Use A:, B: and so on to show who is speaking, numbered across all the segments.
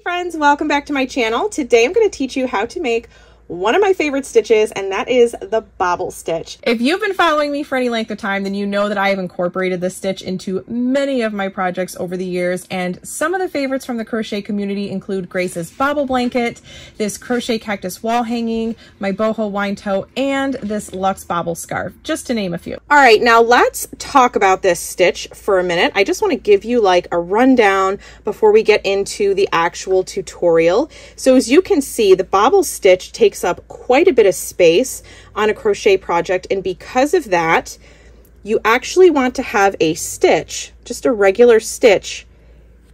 A: friends, welcome back to my channel. Today I'm going to teach you how to make one of my favorite stitches, and that is the bobble stitch. If you've been following me for any length of time, then you know that I have incorporated this stitch into many of my projects over the years, and some of the favorites from the crochet community include Grace's bobble blanket, this crochet cactus wall hanging, my boho wine toe, and this Luxe bobble scarf, just to name a few. All right, now let's talk about this stitch for a minute. I just want to give you like a rundown before we get into the actual tutorial. So as you can see, the bobble stitch takes up quite a bit of space on a crochet project, and because of that you actually want to have a stitch, just a regular stitch,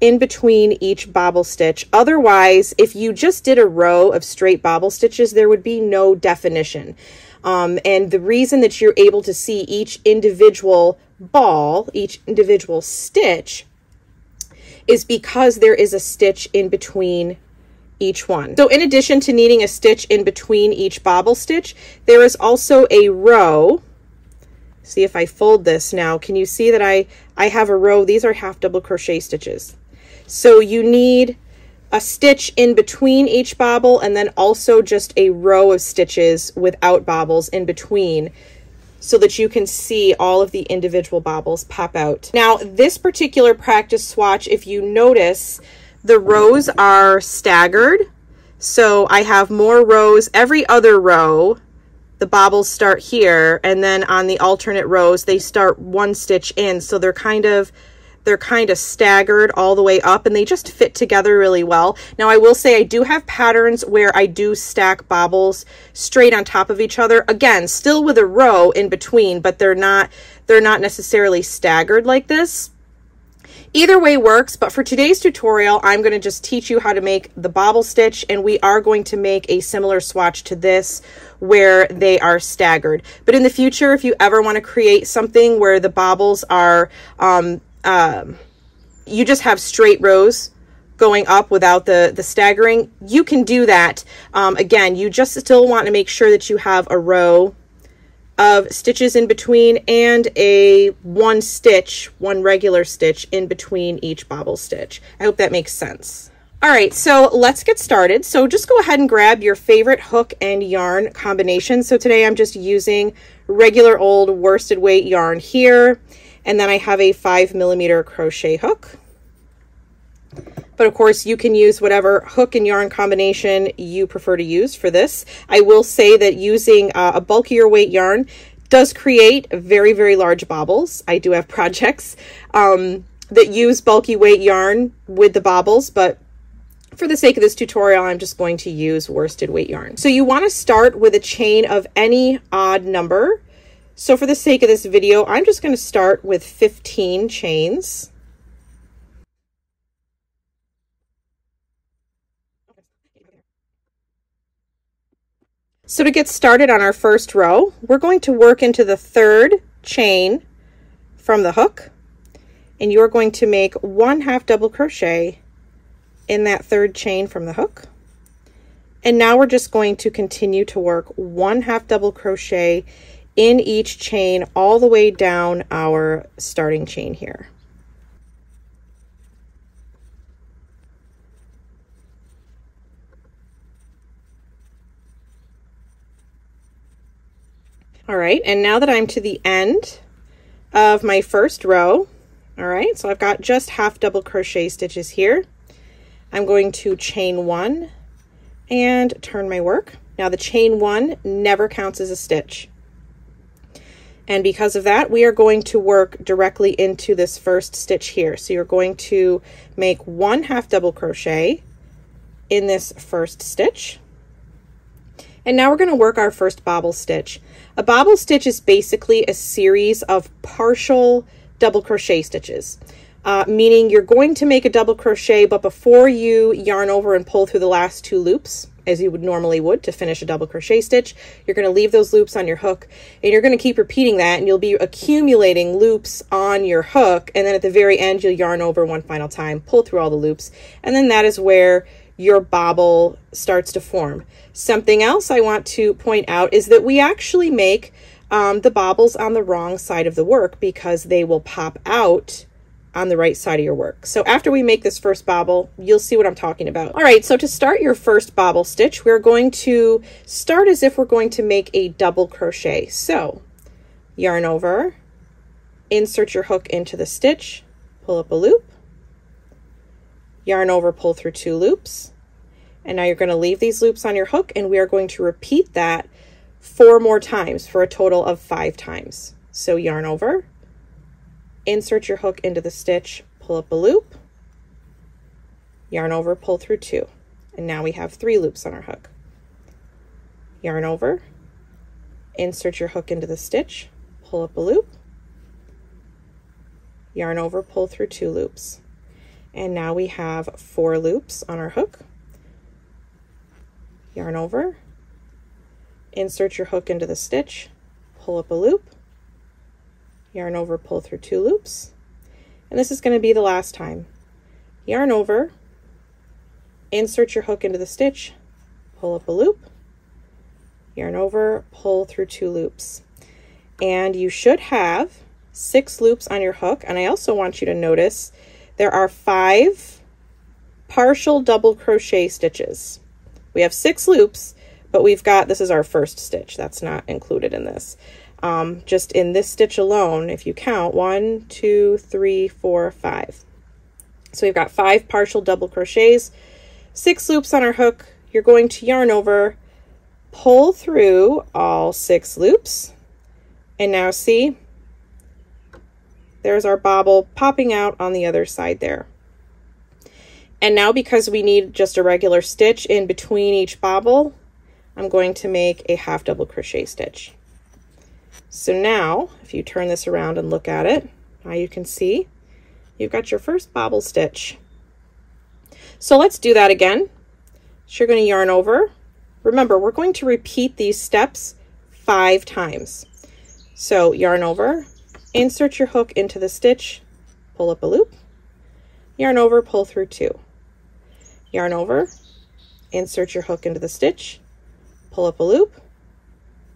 A: in between each bobble stitch. Otherwise, if you just did a row of straight bobble stitches, there would be no definition, and the reason that you're able to see each individual ball, each individual stitch, is because there is a stitch in between each one. So in addition to needing a stitch in between each bobble stitch, there is also a row. See, if I fold this now, can you see that I have a row? These are half double crochet stitches. So you need a stitch in between each bobble, and then also just a row of stitches without bobbles in between, so that you can see all of the individual bobbles pop out. Now, this particular practice swatch, if you notice, the rows are staggered. So I have more rows. Every other row, the bobbles start here, and then on the alternate rows, they start one stitch in. So they're kind of staggered all the way up, and they just fit together really well. Now, I will say I do have patterns where I do stack bobbles straight on top of each other. Again, still with a row in between, but they're not necessarily staggered like this. Either way works, but for today's tutorial, I'm going to just teach you how to make the bobble stitch, and we are going to make a similar swatch to this where they are staggered. But in the future, if you ever want to create something where the bobbles are, you just have straight rows going up without the staggering, you can do that. Again, you just still want to make sure that you have a row of stitches in between and one regular stitch in between each bobble stitch. I hope that makes sense. All right, so let's get started. So just go ahead and grab your favorite hook and yarn combination. So today I'm just using regular old worsted weight yarn here, and then I have a 5mm crochet hook. But of course, you can use whatever hook and yarn combination you prefer to use for this. I will say that using a bulkier weight yarn does create very, very large bobbles. I do have projects that use bulky weight yarn with the bobbles, but for the sake of this tutorial, I'm just going to use worsted weight yarn. So you want to start with a chain of any odd number. So for the sake of this video, I'm just going to start with 15 chains. So to get started on our first row, we're going to work into the third chain from the hook, and you're going to make 1 half double crochet in that third chain from the hook. And now we're just going to continue to work 1 half double crochet in each chain all the way down our starting chain here. All right, and now that I'm to the end of my first row, all right, so I've got just half double crochet stitches here. I'm going to chain 1 and turn my work. Now the chain 1 never counts as a stitch. And because of that, we are going to work directly into this first stitch here. So you're going to make 1 half double crochet in this first stitch. And now we're going to work our first bobble stitch. A bobble stitch is basically a series of partial double crochet stitches, meaning you're going to make a double crochet, but before you yarn over and pull through the last 2 loops, as you would normally to finish a double crochet stitch, you're going to leave those loops on your hook, and you're going to keep repeating that, and you'll be accumulating loops on your hook, and then at the very end, you'll yarn over one final time, pull through all the loops, and then that is where your bobble starts to form. Something else I want to point out is that we actually make the bobbles on the wrong side of the work, because they will pop out on the right side of your work. So after we make this first bobble, you'll see what I'm talking about. All right, so to start your first bobble stitch, we're going to start as if we're going to make a double crochet. So yarn over, insert your hook into the stitch, pull up a loop, yarn over, pull through 2 loops, and now you're going to leave these loops on your hook, and we are going to repeat that 4 more times for a total of 5 times. So yarn over, insert your hook into the stitch, pull up a loop, yarn over, pull through 2, and now we have 3 loops on our hook. Yarn over, insert your hook into the stitch, pull up a loop, yarn over, pull through 2 loops, and now we have 4 loops on our hook. Yarn over, insert your hook into the stitch, pull up a loop, yarn over, pull through 2 loops, and this is going to be the last time. Yarn over, insert your hook into the stitch, pull up a loop, yarn over, pull through 2 loops, and you should have 6 loops on your hook. And I also want you to notice there are 5 partial double crochet stitches. We have 6 loops, but we've got, this is our first stitch. That's not included in this. Just in this stitch alone, if you count 1, 2, 3, 4, 5. So we've got 5 partial double crochets, 6 loops on our hook. You're going to yarn over, pull through all 6 loops, and now see, there's our bobble popping out on the other side there. And now, because we need just a regular stitch in between each bobble, I'm going to make a half double crochet stitch. So now, if you turn this around and look at it, now you can see you've got your first bobble stitch. So let's do that again. So you're going to yarn over. Remember, we're going to repeat these steps 5 times. So yarn over, insert your hook into the stitch, pull up a loop, yarn over, pull through 2. Yarn over, insert your hook into the stitch, pull up a loop,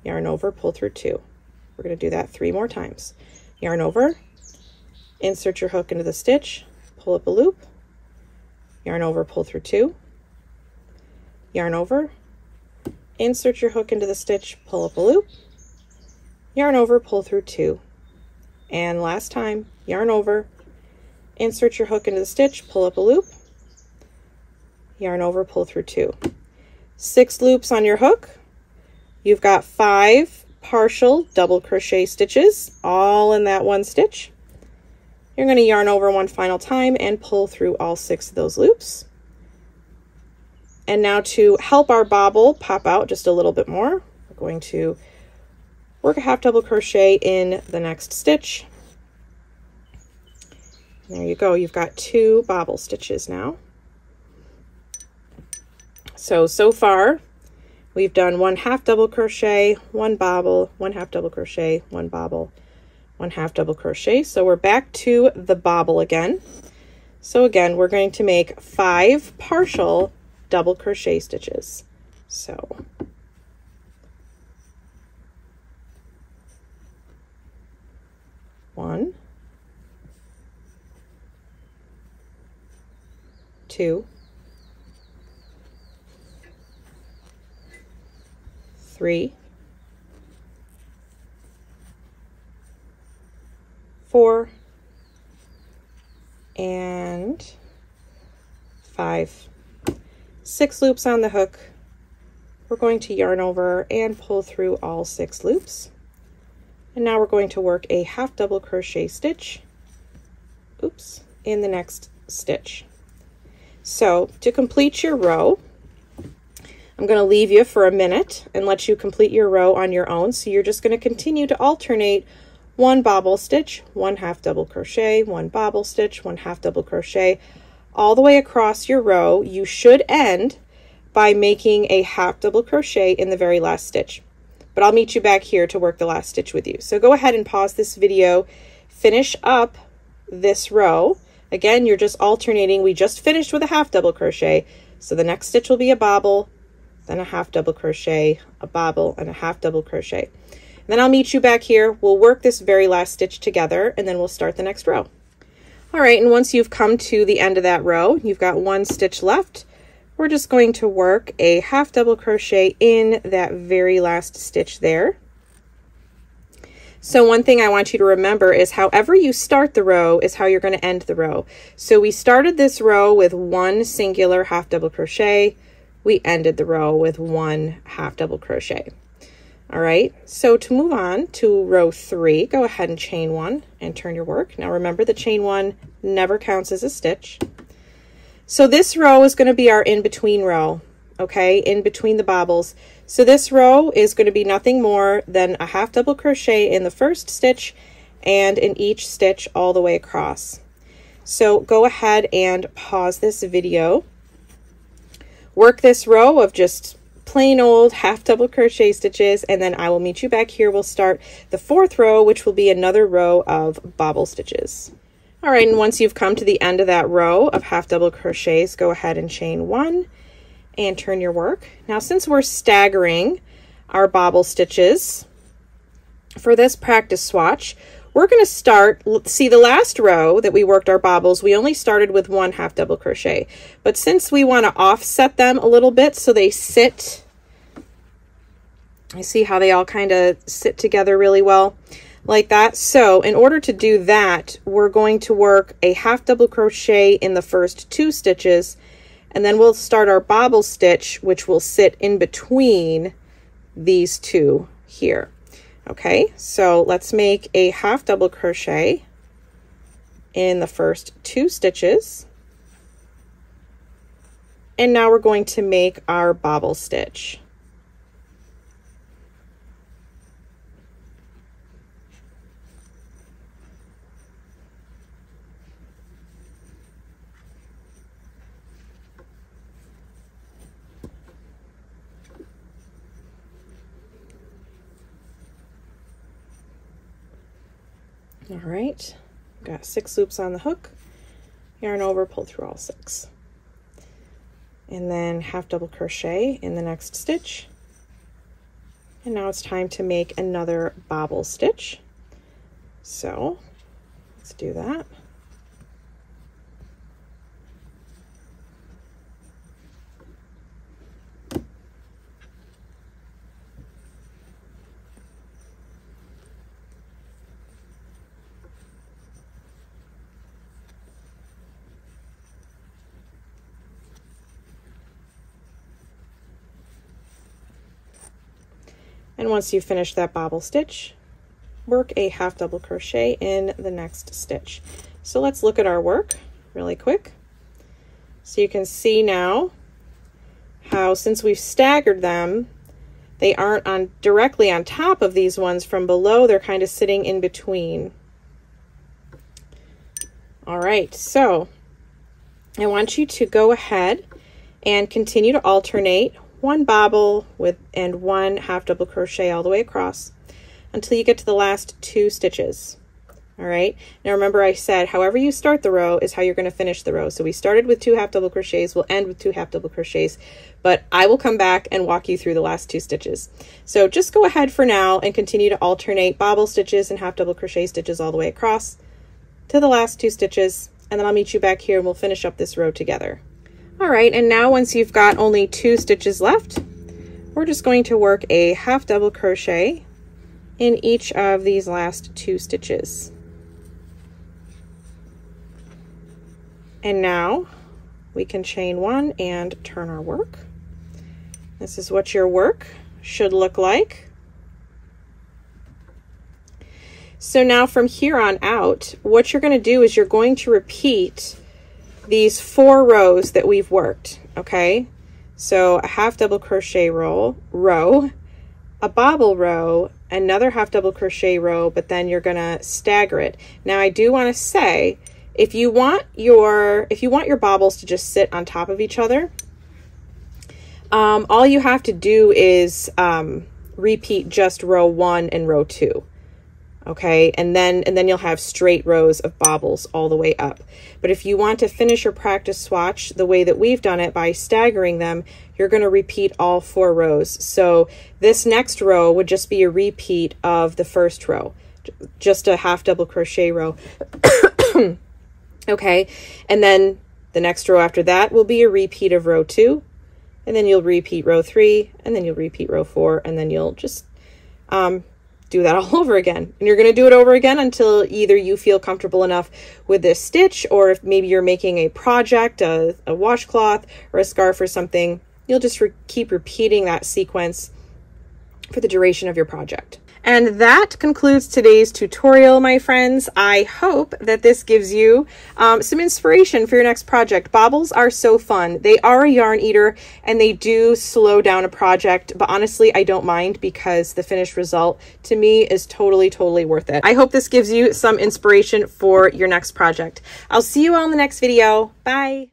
A: yarn over, pull through 2. We're going to do that 3 more times. Yarn over, insert your hook into the stitch, pull up a loop, yarn over, pull through 2. Yarn over, insert your hook into the stitch, pull up a loop, yarn over, pull through 2. And last time, yarn over, insert your hook into the stitch, pull up a loop, yarn over, pull through 2. 6 loops on your hook. You've got 5 partial double crochet stitches, all in that one stitch. You're going to yarn over 1 final time and pull through all 6 of those loops. And now, to help our bobble pop out just a little bit more, we're going to work a half double crochet in the next stitch. There you go. You've got 2 bobble stitches now. So far, we've done 1 half double crochet, 1 bobble, 1 half double crochet, 1 bobble, 1 half double crochet. So we're back to the bobble again. So again, we're going to make 5 partial double crochet stitches. So 1, 2, 3, 4, and 5. 6 loops on the hook. We're going to yarn over and pull through all 6 loops. And now we're going to work a half double crochet stitch, in the next stitch. So to complete your row, I'm going to leave you for a minute and let you complete your row on your own. So you're just going to continue to alternate 1 bobble stitch, 1 half double crochet, 1 bobble stitch, 1 half double crochet, all the way across your row. You should end by making a half double crochet in the very last stitch. But I'll meet you back here to work the last stitch with you. So go ahead and pause this video, finish up this row. Again, you're just alternating. We just finished with a half double crochet. So the next stitch will be a bobble, then a half double crochet, a bobble, and a half double crochet. And then I'll meet you back here. We'll work this very last stitch together, and then we'll start the next row. All right, and once you've come to the end of that row, you've got one stitch left. We're just going to work a half double crochet in that very last stitch there. So one thing I want you to remember is however you start the row is how you're going to end the row. So we started this row with one singular half double crochet. We ended the row with one half double crochet. All right, so to move on to row 3, go ahead and chain 1 and turn your work. Now remember, the chain 1 never counts as a stitch. So this row is going to be our in-between row, okay, in between the bobbles. So this row is going to be nothing more than a half double crochet in the first stitch and in each stitch all the way across. So go ahead and pause this video. Work this row of just plain old half double crochet stitches, and then I will meet you back here. We'll start the 4th row, which will be another row of bobble stitches. All right, and once you've come to the end of that row of half double crochets, go ahead and chain 1 and turn your work. Now, since we're staggering our bobble stitches for this practice swatch, we're going to start, see the last row that we worked our bobbles, we only started with one half double crochet. But since we want to offset them a little bit so they sit, I see how they all kind of sit together really well like that. So in order to do that, we're going to work a half double crochet in the first 2 stitches, and then we'll start our bobble stitch, which will sit in between these 2 here. Okay, so let's make a half double crochet in the first 2 stitches. And now we're going to make our bobble stitch. All right, got 6 loops on the hook, yarn over, pull through all 6. And then half double crochet in the next stitch. And now it's time to make another bobble stitch. So let's do that. And once you finish that bobble stitch, work a half double crochet in the next stitch. So let's look at our work really quick. So you can see now how, since we've staggered them, they aren't directly on top of these ones from below. They're kind of sitting in between. All right, so I want you to go ahead and continue to alternate one bobble and one half double crochet all the way across until you get to the last 2 stitches. All right, now remember I said however you start the row is how you're going to finish the row. So we started with 2 half double crochets, we'll end with 2 half double crochets, but I will come back and walk you through the last 2 stitches. So just go ahead for now and continue to alternate bobble stitches and half double crochet stitches all the way across to the last 2 stitches, and then I'll meet you back here and we'll finish up this row together. All right, and now once you've got only 2 stitches left, we're just going to work a half double crochet in each of these last 2 stitches. And now we can chain 1 and turn our work. This is what your work should look like. So now from here on out, what you're going to do is you're going to repeat these 4 rows that we've worked, okay? So a half double crochet row, a bobble row, another half double crochet row, but then you're gonna stagger it. Now I do want to say, if you want your bobbles to just sit on top of each other, all you have to do is repeat just row 1 and row 2. Okay, and then you'll have straight rows of bobbles all the way up. But if you want to finish your practice swatch the way that we've done it by staggering them, you're going to repeat all 4 rows. So this next row would just be a repeat of the first row, just a half double crochet row. Okay, and then the next row after that will be a repeat of row 2, and then you'll repeat row 3, and then you'll repeat row 4, and then you'll just do that all over again. And you're going to do it over again until either you feel comfortable enough with this stitch, or if maybe you're making a project, a washcloth or a scarf or something, you'll just keep repeating that sequence for the duration of your project. And that concludes today's tutorial, my friends. I hope that this gives you some inspiration for your next project. Bobbles are so fun. They are a yarn eater and they do slow down a project, but honestly, I don't mind because the finished result to me is totally, totally worth it. I hope this gives you some inspiration for your next project. I'll see you all in the next video. Bye.